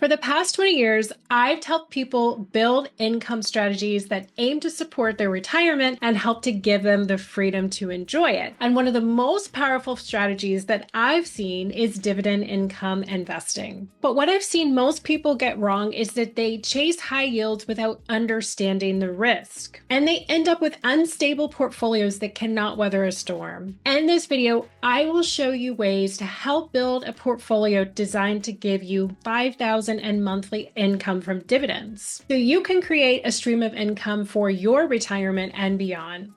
For the past 20 years, I've helped people build income strategies that aim to support their retirement and help to give them the freedom to enjoy it. And one of the most powerful strategies that I've seen is dividend income investing. But what I've seen most people get wrong is that they chase high yields without understanding the risk. And they end up with unstable portfolios that cannot weather a storm. In this video, I will show you ways to help build a portfolio designed to give you 5,000 and monthly income from dividends, so you can create a stream of income for your retirement and beyond.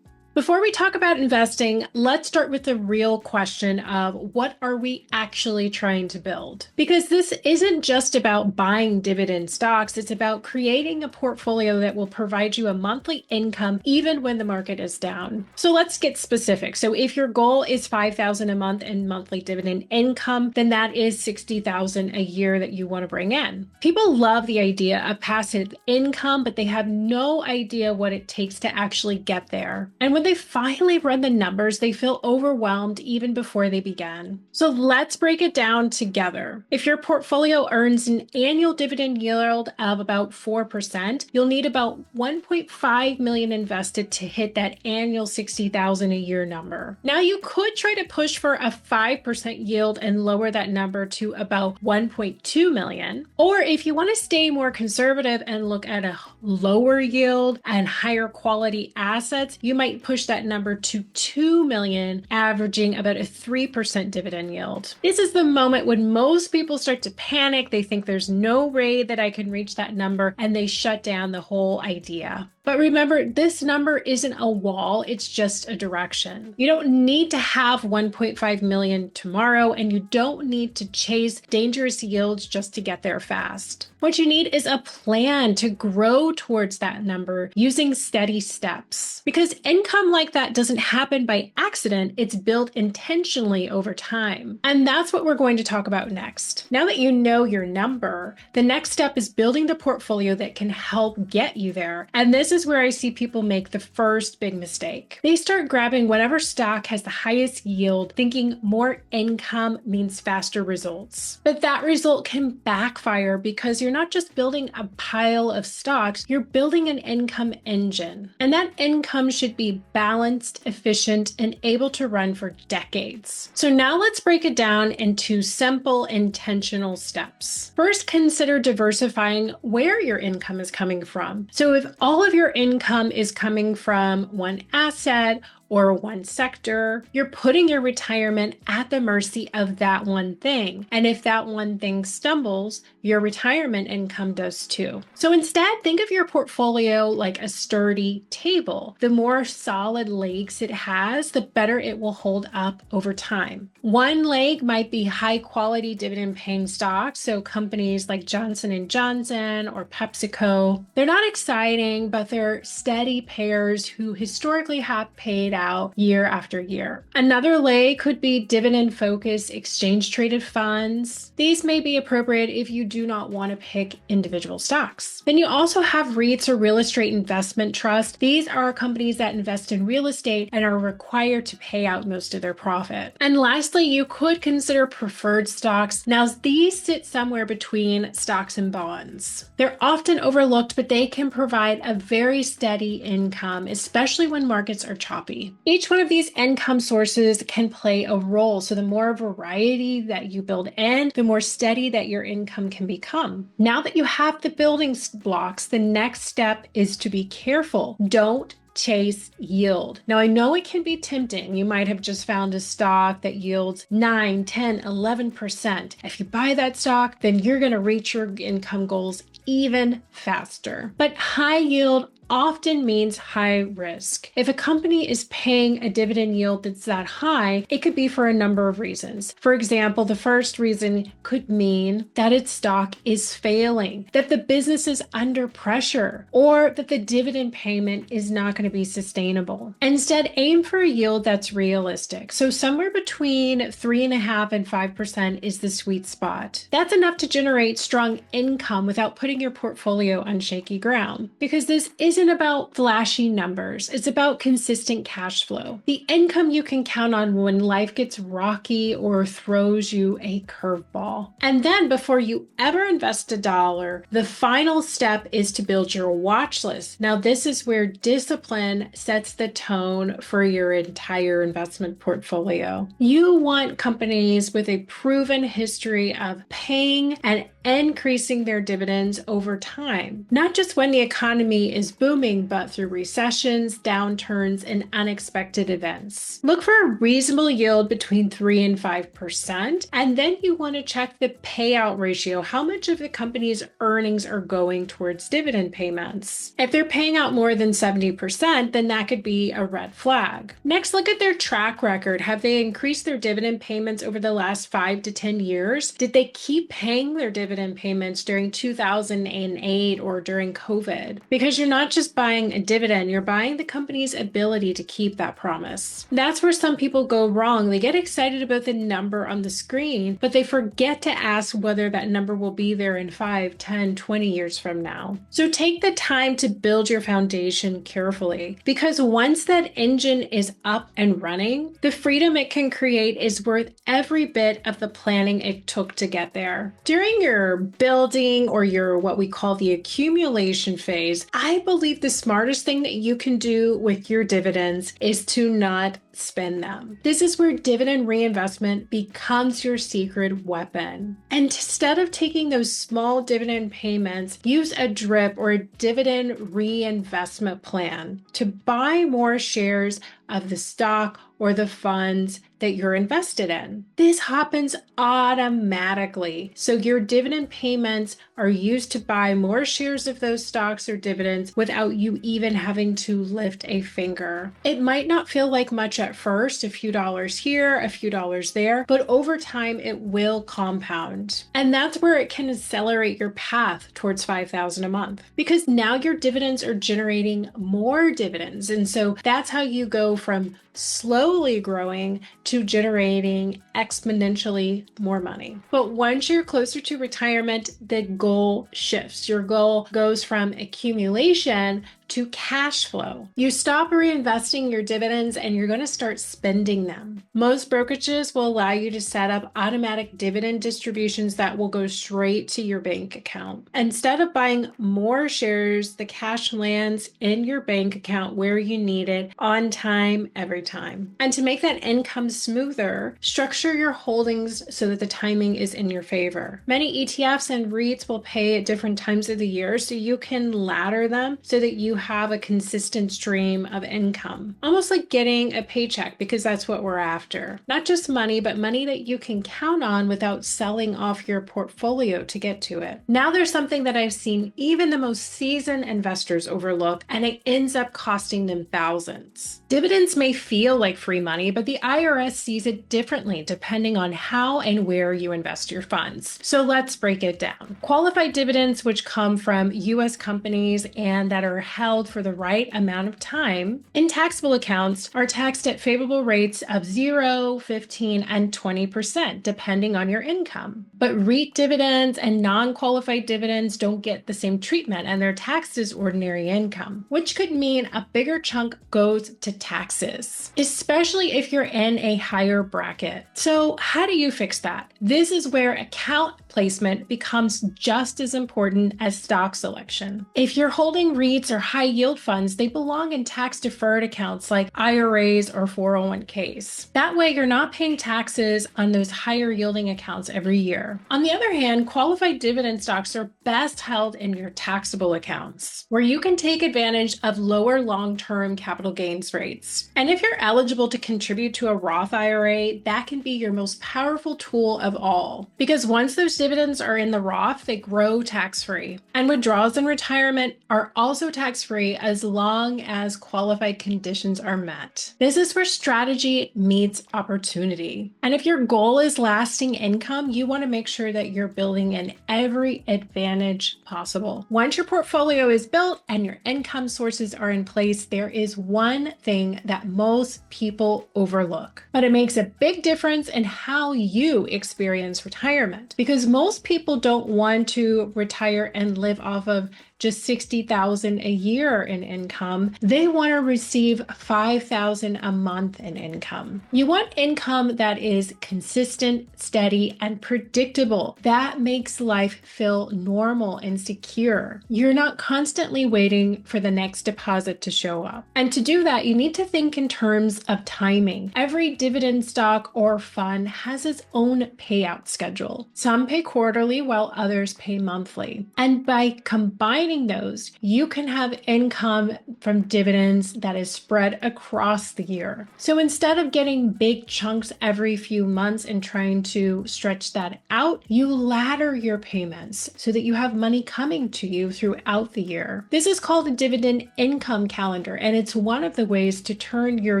Before we talk about investing, let's start with the real question of what are we actually trying to build? Because this isn't just about buying dividend stocks, it's about creating a portfolio that will provide you a monthly income even when the market is down. So let's get specific. So if your goal is $5,000 a month in monthly dividend income, then that is $60,000 a year that you want to bring in. People love the idea of passive income, but they have no idea what it takes to actually get there. And when they finally run the numbers, they feel overwhelmed even before they begin. So let's break it down together. If your portfolio earns an annual dividend yield of about 4%, you'll need about 1.5 million invested to hit that annual 60,000 a year number. Now you could try to push for a 5% yield and lower that number to about 1.2 million. Or if you want to stay more conservative and look at a lower yield and higher quality assets, you might push that number to 2 million, averaging about a 3% dividend yield. This is the moment when most people start to panic. They think there's no way that I can reach that number, and they shut down the whole idea. But remember, this number isn't a wall, it's just a direction. You don't need to have 1.5 million tomorrow, and you don't need to chase dangerous yields just to get there fast. What you need is a plan to grow towards that number using steady steps. Because income like that doesn't happen by accident, it's built intentionally over time. And that's what we're going to talk about next. Now that you know your number, the next step is building the portfolio that can help get you there. And this is where I see people make the first big mistake. They start grabbing whatever stock has the highest yield, thinking more income means faster results. But that result can backfire because you're not just building a pile of stocks, you're building an income engine. And that income should be balanced, efficient, and able to run for decades. So now let's break it down into simple, intentional steps. First, consider diversifying where your income is coming from. So if all of your income is coming from one asset or one sector, you're putting your retirement at the mercy of that one thing. And if that one thing stumbles, your retirement income does too. So instead, think of your portfolio like a sturdy table. The more solid legs it has, the better it will hold up over time. One leg might be high quality dividend paying stocks, so companies like Johnson & Johnson or PepsiCo. They're not exciting, but they're steady payers who historically have paid out year after year. Another leg could be dividend-focused exchange-traded funds. These may be appropriate if you do not want to pick individual stocks. Then you also have REITs or real estate investment trusts. These are companies that invest in real estate and are required to pay out most of their profit. And lastly, you could consider preferred stocks. Now, these sit somewhere between stocks and bonds. They're often overlooked, but they can provide a very steady income, especially when markets are choppy. Each one of these income sources can play a role. So the more variety that you build in, the more steady that your income can become. Now that you have the building blocks, the next step is to be careful. Don't chase yield. Now, I know it can be tempting. You might have just found a stock that yields 9, 10, 11%. If you buy that stock, then you're going to reach your income goals even faster. But high yield often means high risk. If a company is paying a dividend yield that's that high, it could be for a number of reasons. For example, the first reason could mean that its stock is failing, that the business is under pressure, or that the dividend payment is not going to be sustainable. Instead, aim for a yield that's realistic. So somewhere between 3.5% and 5% is the sweet spot. That's enough to generate strong income without putting your portfolio on shaky ground, because this is isn't about flashy numbers. It's about consistent cash flow. The income you can count on when life gets rocky or throws you a curveball. And then before you ever invest a dollar, the final step is to build your watch list. Now, this is where discipline sets the tone for your entire investment portfolio. You want companies with a proven history of paying and increasing their dividends over time, not just when the economy is booming, but through recessions, downturns, and unexpected events. Look for a reasonable yield between 3 and 5%, and then you want to check the payout ratio, how much of the company's earnings are going towards dividend payments. If they're paying out more than 70%, then that could be a red flag. Next, look at their track record. Have they increased their dividend payments over the last 5 to 10 years? Did they keep paying their dividend payments during 2008 or during COVID? Because you're not just buying a dividend, you're buying the company's ability to keep that promise. That's where some people go wrong. They get excited about the number on the screen, but they forget to ask whether that number will be there in 5, 10, 20 years from now. So take the time to build your foundation carefully, because once that engine is up and running, the freedom it can create is worth every bit of the planning it took to get there. During your building or your what we call the accumulation phase, I believe the smartest thing that you can do with your dividends is to not spend them. This is where dividend reinvestment becomes your secret weapon. And instead of taking those small dividend payments, use a DRIP or a dividend reinvestment plan to buy more shares of the stock or the funds that you're invested in. This happens automatically. So your dividend payments are used to buy more shares of those stocks or dividends without you even having to lift a finger. It might not feel like much at first, a few dollars here, a few dollars there, but over time it will compound. And that's where it can accelerate your path towards $5,000 a month, because now your dividends are generating more dividends. And so that's how you go from slowly growing to generating exponentially more money. But once you're closer to retirement, the goal shifts. Your goal goes from accumulation to cash flow. You stop reinvesting your dividends and you're going to start spending them. Most brokerages will allow you to set up automatic dividend distributions that will go straight to your bank account. Instead of buying more shares, the cash lands in your bank account where you need it on time, every time. And to make that income smoother, structure your holdings so that the timing is in your favor. Many ETFs and REITs will pay at different times of the year, so you can ladder them so that you have a consistent stream of income, almost like getting a paycheck, because that's what we're after. Not just money, but money that you can count on without selling off your portfolio to get to it. Now there's something that I've seen even the most seasoned investors overlook, and it ends up costing them thousands. Dividends may feel like free money, but the IRS sees it differently depending on how and where you invest your funds. So let's break it down. Qualified dividends, which come from U.S. companies and that are held for the right amount of time in taxable accounts, are taxed at favorable rates of 0, 15, and 20%, depending on your income. But REIT dividends and non-qualified dividends don't get the same treatment, and they're taxed as ordinary income, which could mean a bigger chunk goes to taxes, especially if you're in a higher bracket. So how do you fix that? This is where account placement becomes just as important as stock selection. If you're holding REITs or high yield funds, they belong in tax deferred accounts like IRAs or 401ks. That way, you're not paying taxes on those higher yielding accounts every year. On the other hand, qualified dividend stocks are best held in your taxable accounts, where you can take advantage of lower long-term capital gains rates. And if you're eligible to contribute to a Roth IRA, that can be your most powerful tool of all, because once those dividends are in the Roth, they grow tax-free. And withdrawals in retirement are also tax-free as long as qualified conditions are met. This is where strategy meets opportunity. And if your goal is lasting income, you want to make sure that you're building in every advantage possible. Once your portfolio is built and your income sources are in place, there is one thing that most people overlook, but it makes a big difference in how you experience retirement, because most people don't want to retire and live off of just $60,000 a year in income. They want to receive $5,000 a month in income. You want income that is consistent, steady, and predictable. That makes life feel normal and secure. You're not constantly waiting for the next deposit to show up. And to do that, you need to think in terms of timing. Every dividend stock or fund has its own payout schedule. Some pay quarterly while others pay monthly. And by combining those, you can have income from dividends that is spread across the year. So instead of getting big chunks every few months and trying to stretch that out, you ladder your payments so that you have money coming to you throughout the year. This is called a dividend income calendar, and it's one of the ways to turn your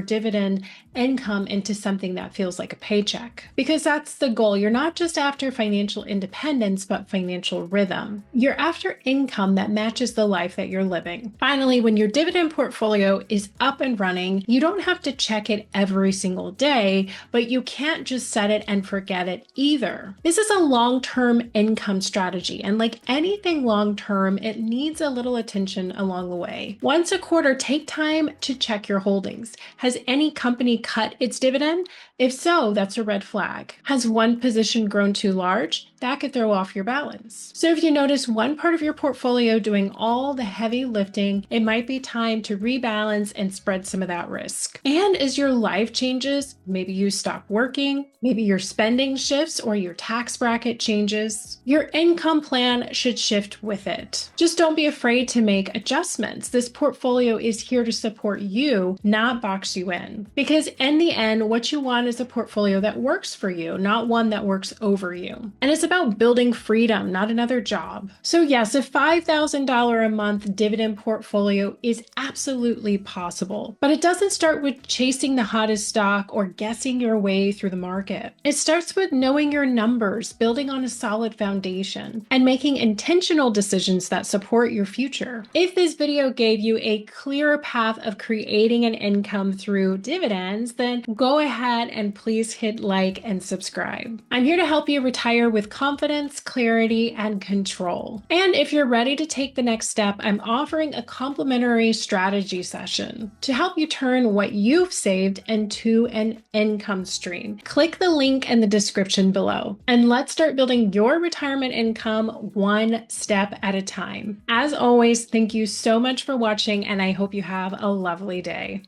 dividend income into something that feels like a paycheck. Because that's the goal. You're not just after financial independence, but financial rhythm. You're after income that matches the life that you're living. Finally, when your dividend portfolio is up and running, you don't have to check it every single day, but you can't just set it and forget it either. This is a long-term income strategy, and like anything long-term, it needs a little attention along the way. Once a quarter, take time to check your holdings. Has any company cut its dividend? If so, that's a red flag. Has one position grown too large? That could throw off your balance. So if you notice one part of your portfolio doing all the heavy lifting, it might be time to rebalance and spread some of that risk. And as your life changes, maybe you stop working, maybe your spending shifts or your tax bracket changes, your income plan should shift with it. Just don't be afraid to make adjustments. This portfolio is here to support you, not box you in. Because in the end, what you want is a portfolio that works for you, not one that works over you. And it's about building freedom, not another job. So yes, a $5,000 a month dividend portfolio is absolutely possible, but it doesn't start with chasing the hottest stock or guessing your way through the market. It starts with knowing your numbers, building on a solid foundation, and making intentional decisions that support your future. If this video gave you a clearer path of creating an income through dividends, then go ahead and please hit like and subscribe. I'm here to help you retire with confidence, clarity, and control. And if you're ready to take the next step, I'm offering a complimentary strategy session to help you turn what you've saved into an income stream. Click the link in the description below, and let's start building your retirement income one step at a time. As always, thank you so much for watching, and I hope you have a lovely day.